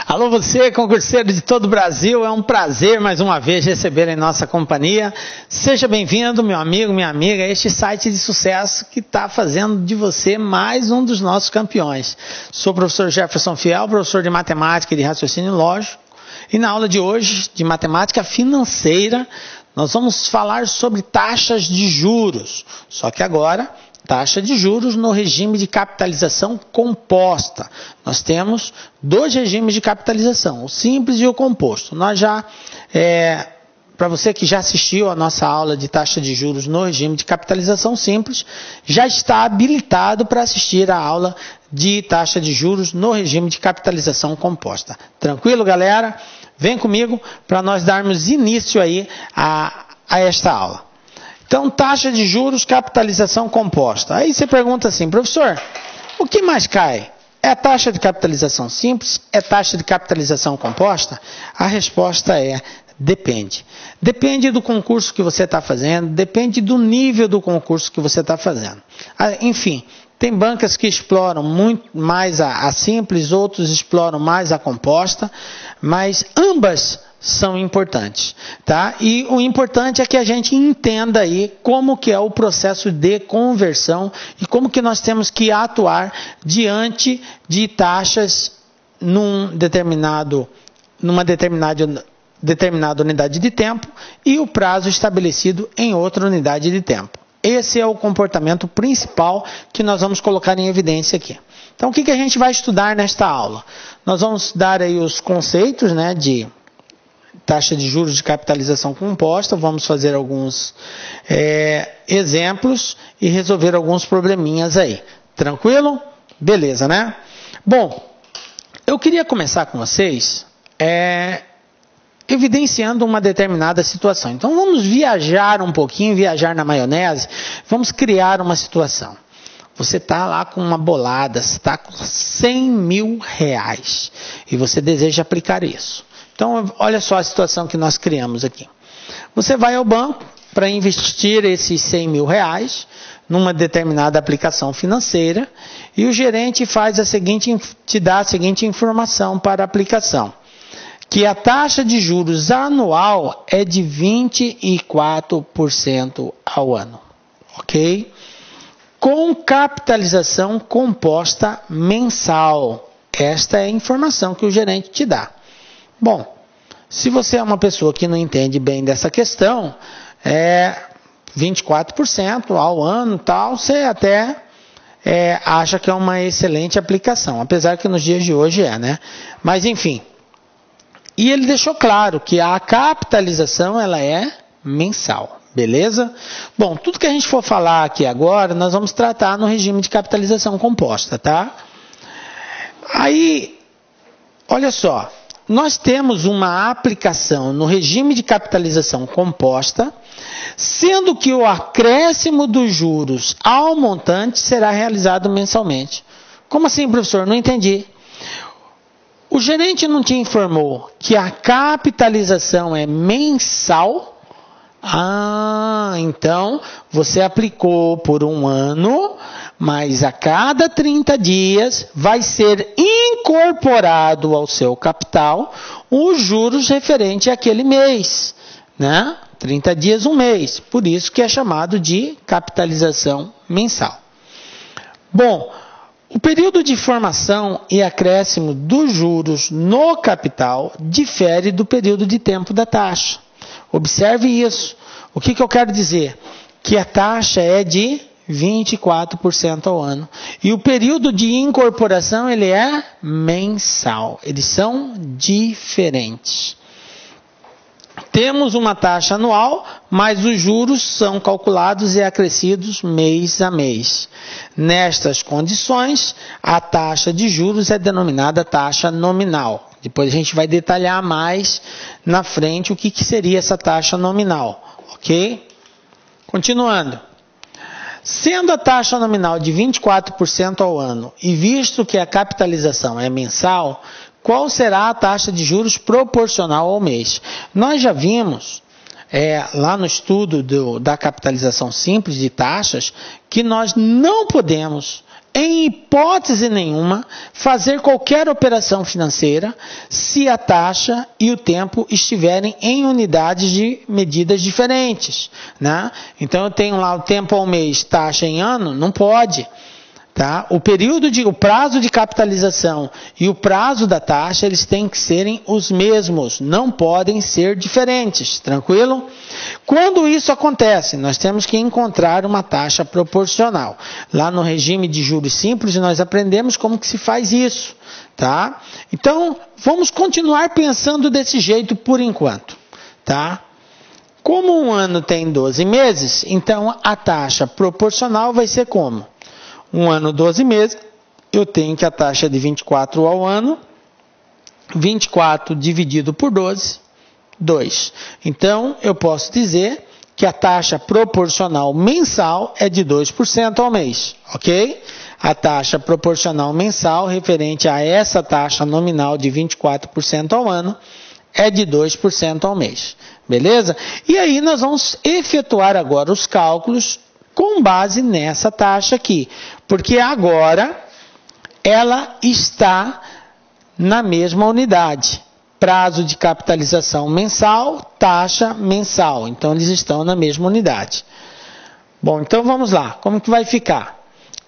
Alô você, concurseiro de todo o Brasil, é um prazer mais uma vez receber em nossa companhia. Seja bem-vindo, meu amigo, minha amiga, a este site de sucesso que está fazendo de você mais um dos nossos campeões. Sou o professor Jefferson Fiel, professor de matemática e de raciocínio lógico, e na aula de hoje, de matemática financeira, nós vamos falar sobre taxas de juros, só que agora taxa de juros no regime de capitalização composta. Nós temos dois regimes de capitalização, o simples e o composto. Nós já, para você que já assistiu a nossa aula de taxa de juros no regime de capitalização simples, já está habilitado para assistir a aula de taxa de juros no regime de capitalização composta. Tranquilo, galera? Vem comigo para nós darmos início aí a esta aula. Então, taxa de juros, capitalização composta. Aí você pergunta assim, professor, o que mais cai? É a taxa de capitalização simples? É taxa de capitalização composta? A resposta é, depende. Depende do concurso que você está fazendo, depende do nível do concurso que você está fazendo. Enfim, tem bancas que exploram muito mais a simples, outros exploram mais a composta, mas ambas são importantes, tá? E o importante é que a gente entenda aí como que é o processo de conversão e como que nós temos que atuar diante de taxas numa determinada unidade de tempo e o prazo estabelecido em outra unidade de tempo. Esse é o comportamento principal que nós vamos colocar em evidência aqui. Então, o que a gente vai estudar nesta aula? Nós vamos dar aí os conceitos, né, de taxa de juros de capitalização composta, vamos fazer alguns exemplos e resolver alguns probleminhas aí. Tranquilo? Beleza, né? Bom, eu queria começar com vocês evidenciando uma determinada situação. Então vamos viajar um pouquinho, viajar na maionese, vamos criar uma situação. Você está lá com uma bolada, você está com 100 mil reais e você deseja aplicar isso. Então, olha só a situação que nós criamos aqui. Você vai ao banco para investir esses 100 mil reais numa determinada aplicação financeira e o gerente te dá a seguinte informação para a aplicação, que a taxa de juros anual é de 24% ao ano, ok? Com capitalização composta mensal. Esta é a informação que o gerente te dá. Bom, se você é uma pessoa que não entende bem dessa questão, 24% ao ano e tal, você até acha que é uma excelente aplicação, apesar que nos dias de hoje né? Mas enfim, e ele deixou claro que a capitalização ela é mensal, beleza? Bom, tudo que a gente for falar aqui agora, nós vamos tratar no regime de capitalização composta, tá? Aí, olha só. Nós temos uma aplicação no regime de capitalização composta, sendo que o acréscimo dos juros ao montante será realizado mensalmente. Como assim, professor? Não entendi. O gerente não te informou que a capitalização é mensal? Então você aplicou por um ano, mas a cada 30 dias vai ser incorporado ao seu capital os juros referentes àquele mês, né? 30 dias, um mês. Por isso que é chamado de capitalização mensal. Bom, o período de formação e acréscimo dos juros no capital difere do período de tempo da taxa. Observe isso. O que eu quero dizer? Que a taxa é de 24% ao ano. E o período de incorporação ele é mensal. Eles são diferentes. Temos uma taxa anual, mas os juros são calculados e acrescidos mês a mês. Nestas condições, a taxa de juros é denominada taxa nominal. Depois a gente vai detalhar mais na frente o que seria essa taxa nominal, ok? Continuando. Sendo a taxa nominal de 24% ao ano e visto que a capitalização é mensal, qual será a taxa de juros proporcional ao mês? Nós já vimos lá no estudo da capitalização simples de taxas que nós não podemos, em hipótese nenhuma, fazer qualquer operação financeira se a taxa e o tempo estiverem em unidades de medidas diferentes, né? Então eu tenho lá o tempo ao mês, taxa em ano, não pode. Tá? O prazo de capitalização e o prazo da taxa, eles têm que serem os mesmos, não podem ser diferentes, tranquilo? Quando isso acontece, nós temos que encontrar uma taxa proporcional. Lá no regime de juros simples, nós aprendemos como que se faz isso, tá? Então, vamos continuar pensando desse jeito por enquanto, tá? Como um ano tem 12 meses, então a taxa proporcional vai ser como? Um ano, 12 meses, eu tenho que a taxa de 24 ao ano, 24 dividido por 12, 2. Então, eu posso dizer que a taxa proporcional mensal é de 2% ao mês, ok? A taxa proporcional mensal referente a essa taxa nominal de 24% ao ano é de 2% ao mês, beleza? E aí nós vamos efetuar agora os cálculos com base nessa taxa aqui, porque agora ela está na mesma unidade. Prazo de capitalização mensal, taxa mensal. Então, eles estão na mesma unidade. Bom, então vamos lá. Como que vai ficar?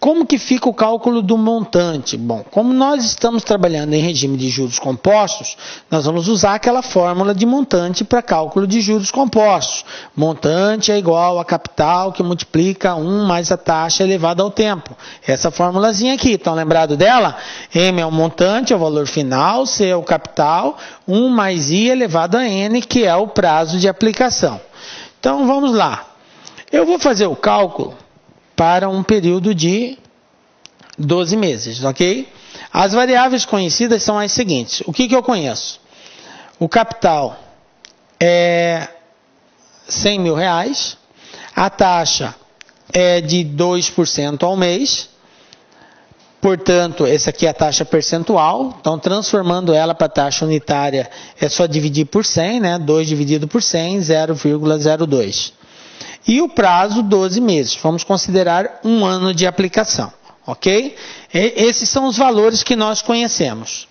Como que fica o cálculo do montante? Bom, como nós estamos trabalhando em regime de juros compostos, nós vamos usar aquela fórmula de montante para cálculo de juros compostos. Montante é igual a capital que multiplica 1 mais a taxa elevada ao tempo. Essa formulazinha aqui, estão lembrados dela? M é o montante, é o valor final, C é o capital, 1 mais I elevado a N, que é o prazo de aplicação. Então, vamos lá. Eu vou fazer o cálculo para um período de 12 meses, ok? As variáveis conhecidas são as seguintes. O que eu conheço? O capital é R$100.000, a taxa é de 2% ao mês, portanto, essa aqui é a taxa percentual, então transformando ela para a taxa unitária é só dividir por 100, né? 2 dividido por 100, 0,02. E o prazo, 12 meses. Vamos considerar um ano de aplicação, ok? Esses são os valores que nós conhecemos.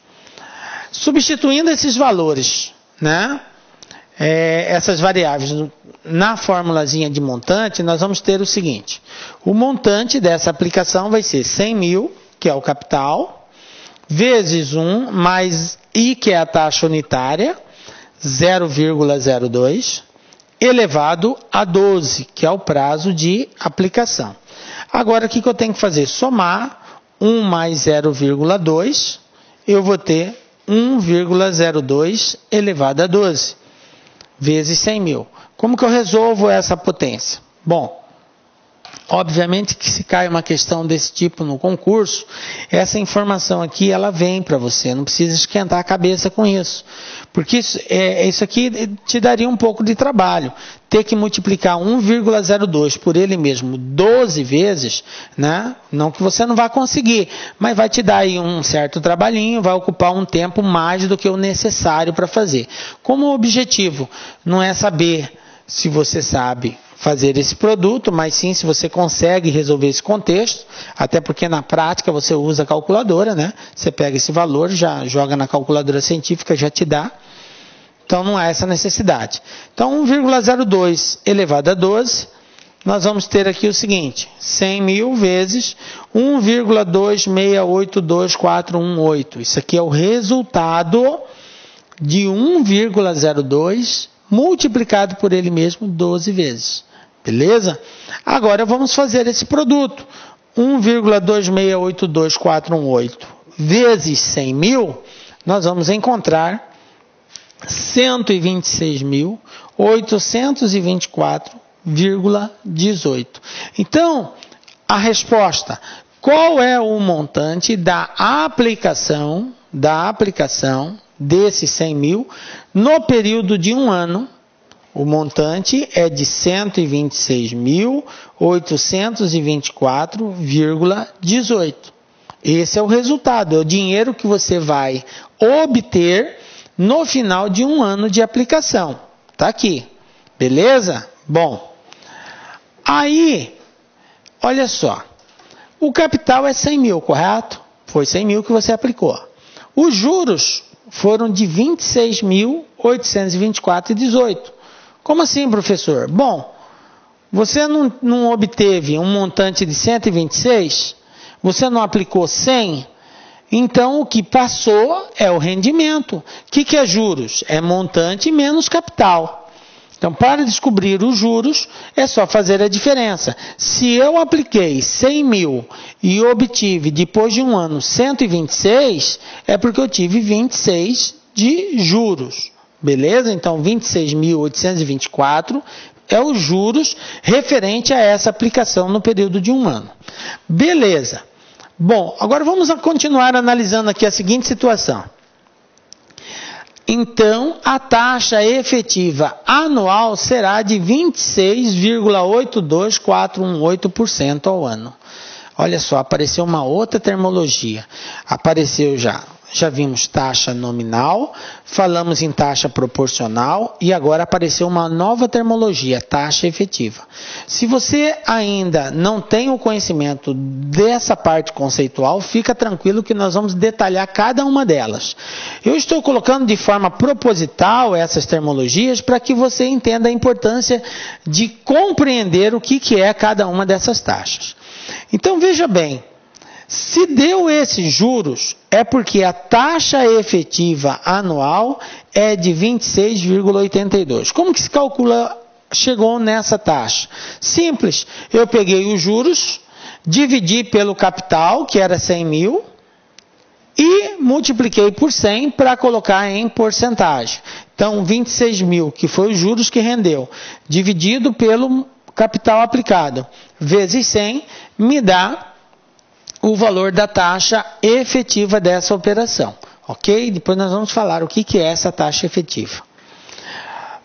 Substituindo esses valores, né? Essas variáveis na formulazinha de montante, nós vamos ter o seguinte. O montante dessa aplicação vai ser 100 mil, que é o capital, vezes 1, mais I, que é a taxa unitária, 0,02, elevado a 12, que é o prazo de aplicação. Agora, o que eu tenho que fazer? Somar 1 mais 0,2, eu vou ter 1,02 elevado a 12, vezes 100 mil. Como que eu resolvo essa potência? Bom, obviamente que se cai uma questão desse tipo no concurso, essa informação aqui ela vem para você, não precisa esquentar a cabeça com isso. Porque isso aqui te daria um pouco de trabalho. Ter que multiplicar 1,02 por ele mesmo 12 vezes, né? Não que você não vá conseguir, mas vai te dar aí um certo trabalhinho, vai ocupar um tempo mais do que o necessário para fazer. Como o objetivo não é saber se você sabe fazer esse produto, mas sim se você consegue resolver esse contexto, até porque na prática você usa a calculadora, né? Você pega esse valor, já joga na calculadora científica, já te dá. Então não há essa necessidade. Então 1,02 elevado a 12, nós vamos ter aqui o seguinte, 100 mil vezes 1,2682418. Isso aqui é o resultado de 1,02 multiplicado por ele mesmo 12 vezes. Beleza? Agora vamos fazer esse produto. 1,2682418 vezes 100 mil, nós vamos encontrar 126.824,18. Então, a resposta, qual é o montante da aplicação desses 100 mil no período de um ano? O montante é de 126.824,18. Esse é o resultado, é o dinheiro que você vai obter no final de um ano de aplicação. Tá aqui, beleza? Bom, aí, olha só, O capital é 100 mil, correto? Foi 100 mil que você aplicou. Os juros foram de 26.824,18. Como assim, professor? Bom, você não obteve um montante de 126? Você não aplicou 100? Então, o que passou é o rendimento. O que é juros? É montante menos capital. Então, para descobrir os juros, é só fazer a diferença. Se eu apliquei 100 mil e obtive, depois de um ano, 126, é porque eu tive 26 de juros. Beleza? Então, 26.824 é os juros referente a essa aplicação no período de um ano. Beleza. Bom, agora vamos continuar analisando aqui a seguinte situação. Então, a taxa efetiva anual será de 26,82418% ao ano. Olha só, apareceu uma outra terminologia. Apareceu já vimos taxa nominal, falamos em taxa proporcional e agora apareceu uma nova terminologia, taxa efetiva. Se você ainda não tem o conhecimento dessa parte conceitual, fica tranquilo que nós vamos detalhar cada uma delas. Eu estou colocando de forma proposital essas terminologias para que você entenda a importância de compreender o que é cada uma dessas taxas. Então veja bem, se deu esses juros, é porque a taxa efetiva anual é de 26,82. Como que se calcula, chegou nessa taxa? Simples, eu peguei os juros, dividi pelo capital, que era 100 mil, e multipliquei por 100 para colocar em porcentagem. Então, 26 mil, que foi os juros que rendeu, dividido pelo capital aplicado, vezes 100, me dá o valor da taxa efetiva dessa operação, ok? Depois nós vamos falar o que é essa taxa efetiva.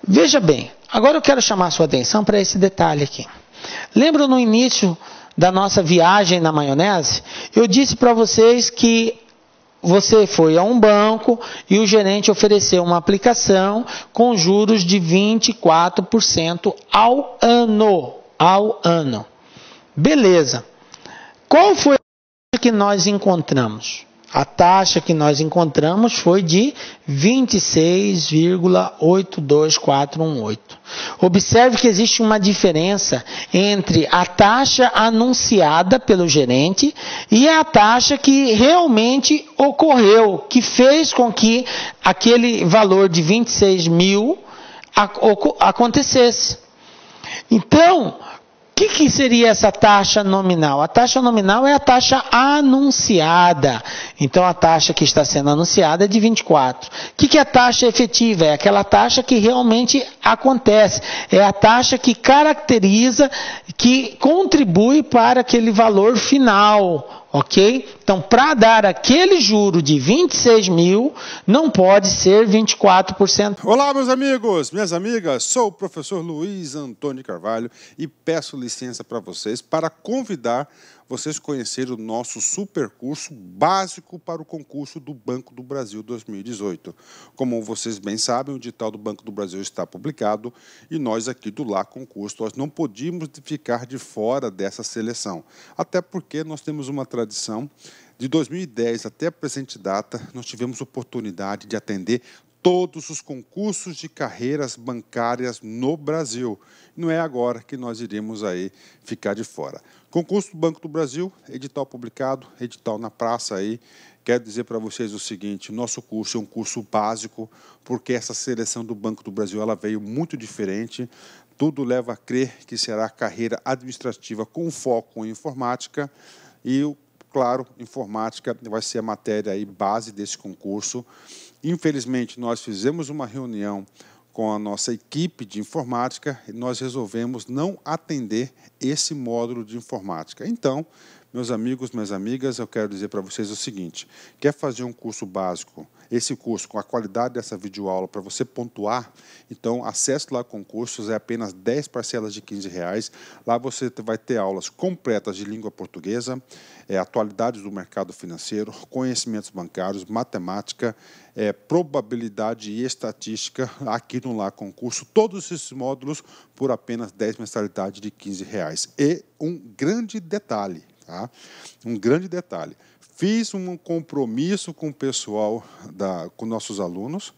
Veja bem, agora eu quero chamar a sua atenção para esse detalhe aqui. Lembra no início da nossa viagem na maionese? Eu disse para vocês que você foi a um banco e o gerente ofereceu uma aplicação com juros de 24% ao ano. Beleza. Qual foi que nós encontramos? A taxa que nós encontramos foi de 26,82418. Observe que existe uma diferença entre a taxa anunciada pelo gerente e a taxa que realmente ocorreu, que fez com que aquele valor de 26 mil acontecesse. Então, o que seria essa taxa nominal? A taxa nominal é a taxa anunciada. Então, a taxa que está sendo anunciada é de 24. O que é a taxa efetiva? É aquela taxa que realmente acontece. É a taxa que caracteriza, que contribui para aquele valor final. Ok? Então, para dar aquele juro de 26 mil, não pode ser 24%. Olá, meus amigos, minhas amigas. Sou o professor Luiz Antônio Carvalho e peço licença para vocês para convidar vocês a conhecer o nosso super curso básico para o concurso do Banco do Brasil 2018. Como vocês bem sabem, o edital do Banco do Brasil está publicado e nós aqui do Lá Concurso nós não podíamos ficar de fora dessa seleção. Até porque nós temos uma tradição de 2010 até a presente data, nós tivemos oportunidade de atender todos os concursos de carreiras bancárias no Brasil. Não é agora que nós iremos aí ficar de fora. Concurso do Banco do Brasil, edital publicado, edital na praça aí. Quero dizer para vocês o seguinte, nosso curso é um curso básico, porque essa seleção do Banco do Brasil ela veio muito diferente. Tudo leva a crer que será carreira administrativa com foco em informática e, claro, informática vai ser a matéria aí base desse concurso. Infelizmente, nós fizemos uma reunião com a nossa equipe de informática e nós resolvemos não atender esse módulo de informática. Então, meus amigos, minhas amigas, eu quero dizer para vocês o seguinte, quer fazer um curso básico, esse curso com a qualidade dessa videoaula para você pontuar, então acesse lá concursos, é apenas 10 parcelas de R$15. Lá você vai ter aulas completas de língua portuguesa, atualidades do mercado financeiro, conhecimentos bancários, matemática, probabilidade e estatística aqui no Lá Concurso, todos esses módulos por apenas 10 mensalidades de R$15. E um grande detalhe, Tá? Um grande detalhe. Fiz um compromisso com o pessoal, com nossos alunos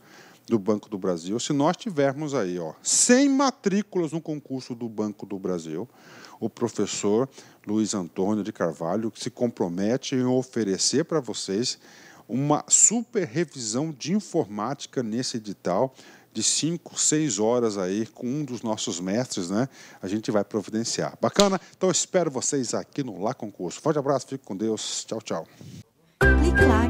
do Banco do Brasil. Se nós tivermos aí 100 matrículas no concurso do Banco do Brasil, o professor Luiz Antônio de Carvalho se compromete em oferecer para vocês uma super revisão de informática nesse edital de 5, 6 horas aí com um dos nossos mestres, né? A gente vai providenciar. Bacana? Então eu espero vocês aqui no Lá Concurso. Forte abraço, fique com Deus. Tchau, tchau. Clique lá.